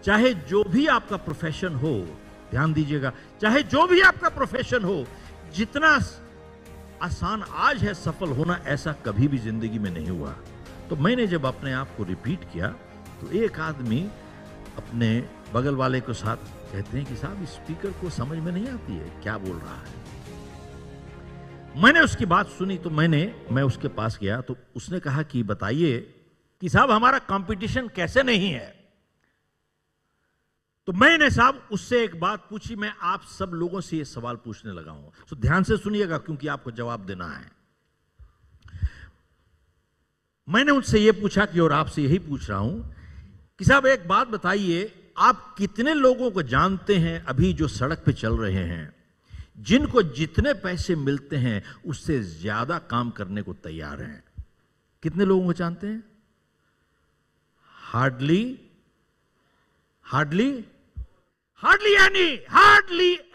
चाहे जो भी आपका प्रोफेशन हो, ध्यान दीजिएगा, चाहे जो भी आपका प्रोफेशन हो, जितना आसान आज है सफल होना, ऐसा कभी भी जिंदगी में नहीं हुआ। तो मैंने जब अपने आप को रिपीट किया तो एक आदमी अपने बगल वाले को साथ कहते हैं कि साहब इस स्पीकर को समझ में नहीं आती है क्या बोल रहा है। मैंने उसकी बात सुनी तो मैं उसके पास गया तो उसने कहा कि बताइए कि साहब हमारा कंपटीशन कैसे नहीं है। तो मैंने साहब उससे एक बात पूछी, मैं आप सब लोगों से ये सवाल पूछने लगा हूं, तो ध्यान से सुनिएगा क्योंकि आपको जवाब देना है। मैंने उनसे ये पूछा कि और आपसे यही पूछ रहा हूं कि साहब एक बात बताइए, आप कितने लोगों को जानते हैं अभी जो सड़क पे चल रहे हैं, जिनको जितने पैसे मिलते हैं उससे ज्यादा काम करने को तैयार हैं? कितने लोगों को जानते हैं? Hardly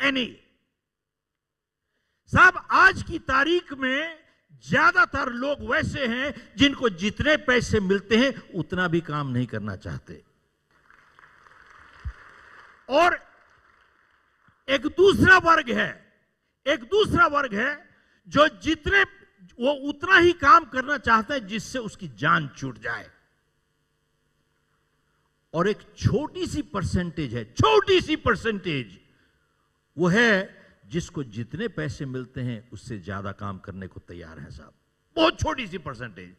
any. साहब आज की तारीख में ज्यादातर लोग वैसे हैं जिनको जितने पैसे मिलते हैं उतना भी काम नहीं करना चाहते, और एक दूसरा वर्ग है जो वो उतना ही काम करना चाहता है जिससे उसकी जान छूट जाए, और एक छोटी सी परसेंटेज वो है जिसको जितने पैसे मिलते हैं उससे ज्यादा काम करने को तैयार है साहब, बहुत छोटी सी परसेंटेज।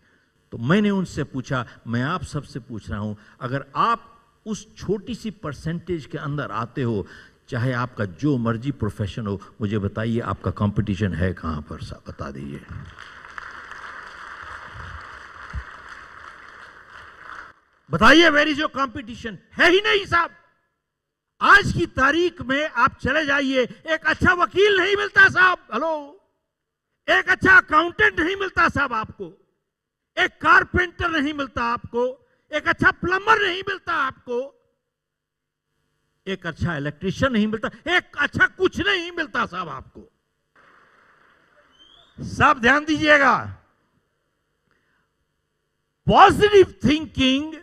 तो मैंने उनसे पूछा, मैं आप सबसे पूछ रहा हूं, अगर आप उस छोटी सी परसेंटेज के अंदर आते हो, चाहे आपका जो मर्जी प्रोफेशन हो, मुझे बताइए आपका कंपटीशन है कहां पर साहब, बता दीजिए। बताइए वेयर इज योर कंपटीशन? है ही नहीं साहब। आज की तारीख में आप चले जाइए, एक अच्छा वकील नहीं मिलता साहब, हेलो, एक अच्छा अकाउंटेंट नहीं मिलता साहब आपको, एक कारपेंटर नहीं मिलता आपको, एक अच्छा प्लम्बर नहीं मिलता आपको, एक अच्छा इलेक्ट्रीशियन नहीं मिलता, एक अच्छा कुछ नहीं मिलता साहब आपको। साहब ध्यान दीजिएगा, पॉजिटिव थिंकिंग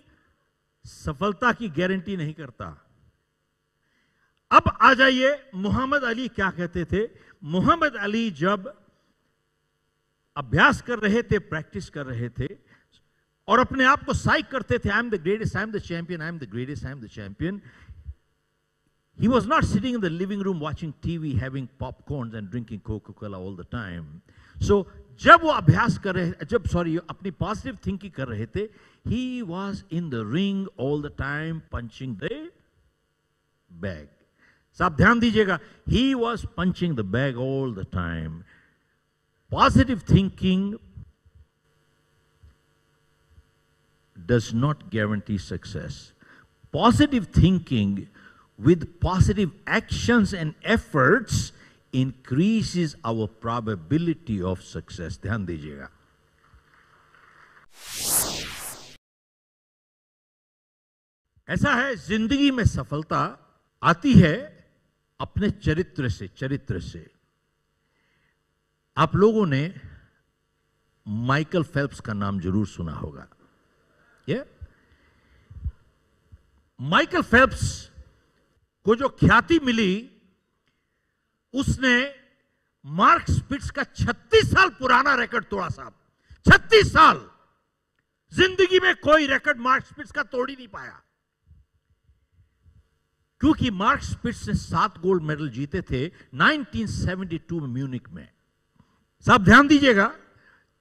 सफलता की गारंटी नहीं करता। अब आ जाइए, मोहम्मद अली क्या कहते थे? मोहम्मद अली जब अभ्यास कर रहे थे, प्रैक्टिस कर रहे थे और अपने आप को साइक करते थे, I am the greatest, I am the champion, I am the greatest, I am the champion. He was not sitting in the living room watching TV, having popcorns and drinking Coca-Cola all the time. So जब वो अभ्यास कर रहे, अपनी positive thinking कर रहे थे, he was in the ring all the time punching the bag. साहब ध्यान दीजिएगा, he was punching the bag all the time. Positive thinking does not guarantee success. Positive thinking with positive actions and efforts increases our probability of success. ध्यान दीजिएगा। ऐसा है, जिंदगी में सफलता आती है अपने चरित्र से। आप लोगों ने माइकल फेल्प्स का नाम जरूर सुना होगा। माइकल फेल्प्स को जो ख्याति मिली, उसने मार्क स्पिट्स का 36 साल पुराना रिकॉर्ड तोड़ा साहब। 36 साल जिंदगी में कोई रिकॉर्ड मार्क स्पिट्स का तोड़ ही नहीं पाया, क्योंकि मार्क स्पिट्स ने 7 गोल्ड मेडल जीते थे 1972 में म्यूनिक में। साहब ध्यान दीजिएगा,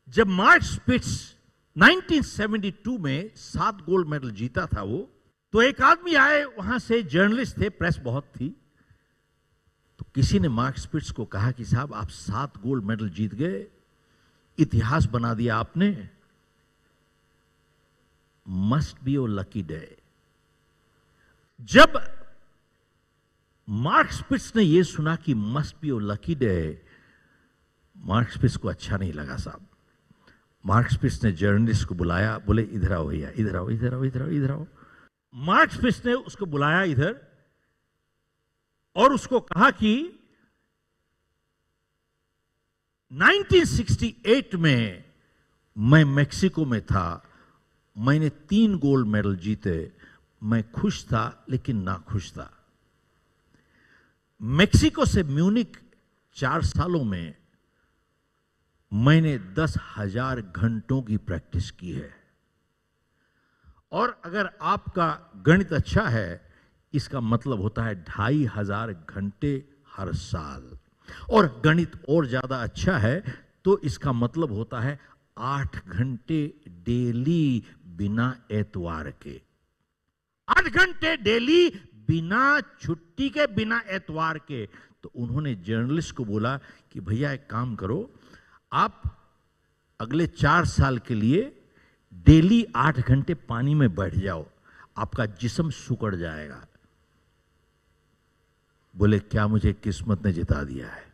जब मार्क स्पिट्स 1972 में 7 गोल्ड मेडल जीता था वो, तो एक आदमी आए, वहां से जर्नलिस्ट थे, प्रेस बहुत थी, तो किसी ने मार्क स्पिट्स को कहा कि साहब आप 7 गोल्ड मेडल जीत गए, इतिहास बना दिया आपने, must be your lucky day. जब मार्क स्पिट्स ने यह सुना कि must be your lucky day, Mark Spitz को अच्छा नहीं लगा साहब। मार्क स्पिट्स ने जर्नलिस्ट को बुलाया, बोले इधर आओ भैया, इधर आओ, इधर आओ, इधर आओ, इधर आओ। मार्क स्पिट्स ने उसको बुलाया इधर और उसको कहा कि 1968 में मैं मेक्सिको में था, मैंने 3 गोल्ड मेडल जीते, मैं खुश था लेकिन नाखुश था। मेक्सिको से म्यूनिक 4 सालों में मैंने 10,000 घंटों की प्रैक्टिस की है। और अगर आपका गणित अच्छा है, इसका मतलब होता है 2,500 घंटे हर साल। और गणित और ज्यादा अच्छा है तो इसका मतलब होता है 8 घंटे डेली बिना एतवार के। 8 घंटे डेली बिना छुट्टी के, बिना एतवार के। तो उन्होंने जर्नलिस्ट को बोला कि भैया एक काम करो, आप अगले 4 साल के लिए डेली 8 घंटे पानी में बैठ जाओ, आपका जिस्म सुकड़ जाएगा। बोले क्या मुझे किस्मत ने जिता दिया है?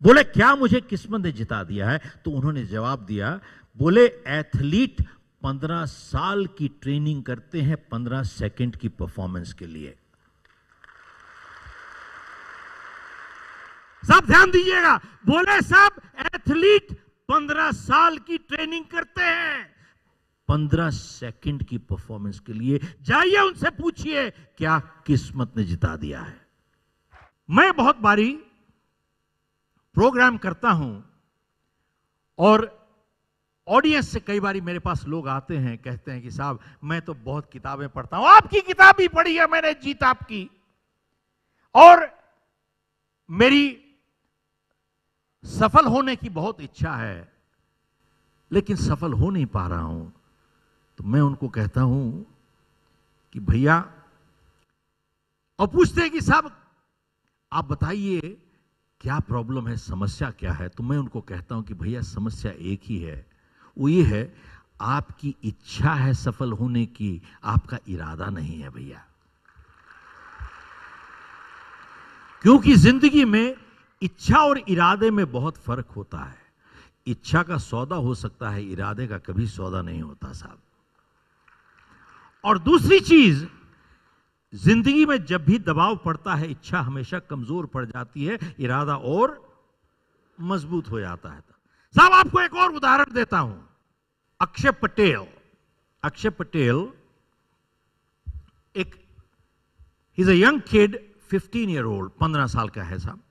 बोले क्या मुझे किस्मत ने जिता दिया है? तो उन्होंने जवाब दिया, बोले एथलीट 15 साल की ट्रेनिंग करते हैं 15 सेकंड की परफॉर्मेंस के लिए। सब ध्यान दीजिएगा, बोले सब एथलीट 15 साल की ट्रेनिंग करते हैं 15 सेकंड की परफॉर्मेंस के लिए। जाइए उनसे पूछिए क्या किस्मत ने जिता दिया है। मैं बहुत बारी प्रोग्राम करता हूं और ऑडियंस से कई बारी मेरे पास लोग आते हैं, कहते हैं कि साहब मैं तो बहुत किताबें पढ़ता हूं, आपकी किताब भी पढ़ी है मैंने, जीत आपकी, और मेरी सफल होने की बहुत इच्छा है लेकिन सफल हो नहीं पा रहा हूं। तो मैं उनको कहता हूं कि भैया, और पूछते हैं कि साहब आप बताइए क्या प्रॉब्लम है, समस्या क्या है? तो मैं उनको कहता हूं कि भैया समस्या एक ही है, वो ये है आपकी इच्छा है सफल होने की, आपका इरादा नहीं है भैया। क्योंकि जिंदगी में इच्छा और इरादे में बहुत फर्क होता है। इच्छा का सौदा हो सकता है, इरादे का कभी सौदा नहीं होता साहब। और दूसरी चीज, जिंदगी में जब भी दबाव पड़ता है इच्छा हमेशा कमजोर पड़ जाती है, इरादा और मजबूत हो जाता है। साहब आपको एक और उदाहरण देता हूं। अक्षय पटेल एक he is a young kid, 15 year old, 15 साल का है साहब,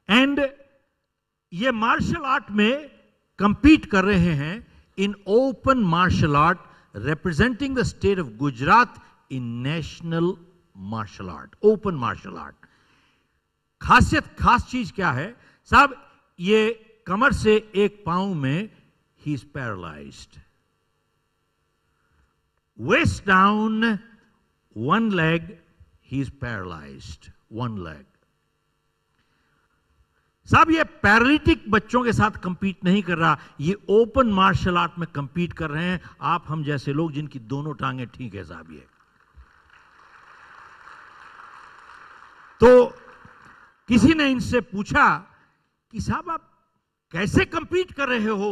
एंड ये मार्शल आर्ट में कंपीट कर रहे हैं in open martial art, representing the state of Gujarat in national martial art, open martial art. खास चीज क्या है साहब, ये कमर से एक पांव में ही is paralysed, waist down one leg ही इज पैरालाइज्ड, वन लेग। साहब ये पैरालिटिक बच्चों के साथ कंपीट नहीं कर रहा, ये ओपन मार्शल आर्ट में कंपीट कर रहे हैं आप हम जैसे लोग जिनकी दोनों टांगें ठीक है साहब। ये तो किसी ने इनसे पूछा कि साहब आप कैसे कंपीट कर रहे हो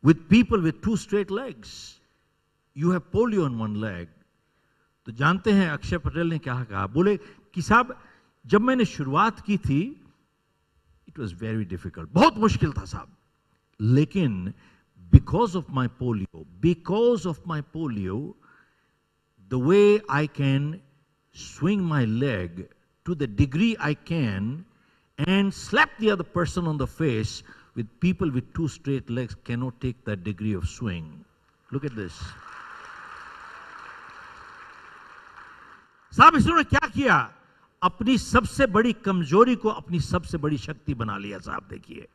with people with 2 straight legs, you have polio on 1 leg. तो जानते हैं अक्षय पटेल ने क्या कहा? बोले कि साहब जब मैंने शुरुआत की थी इट वॉज वेरी डिफिकल्ट, बहुत मुश्किल था साहब, लेकिन because of my polio the way I can swing my leg to the degree I can and slap the other person on the face, with people with 2 straight legs cannot take that degree of swing. Look at this. साहब इसने क्या किया? अपनी सबसे बड़ी कमजोरी को अपनी सबसे बड़ी शक्ति बना लिया साहब। देखिए,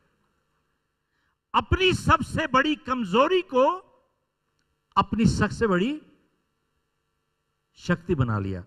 अपनी सबसे बड़ी कमजोरी को अपनी सबसे बड़ी शक्ति बना लिया।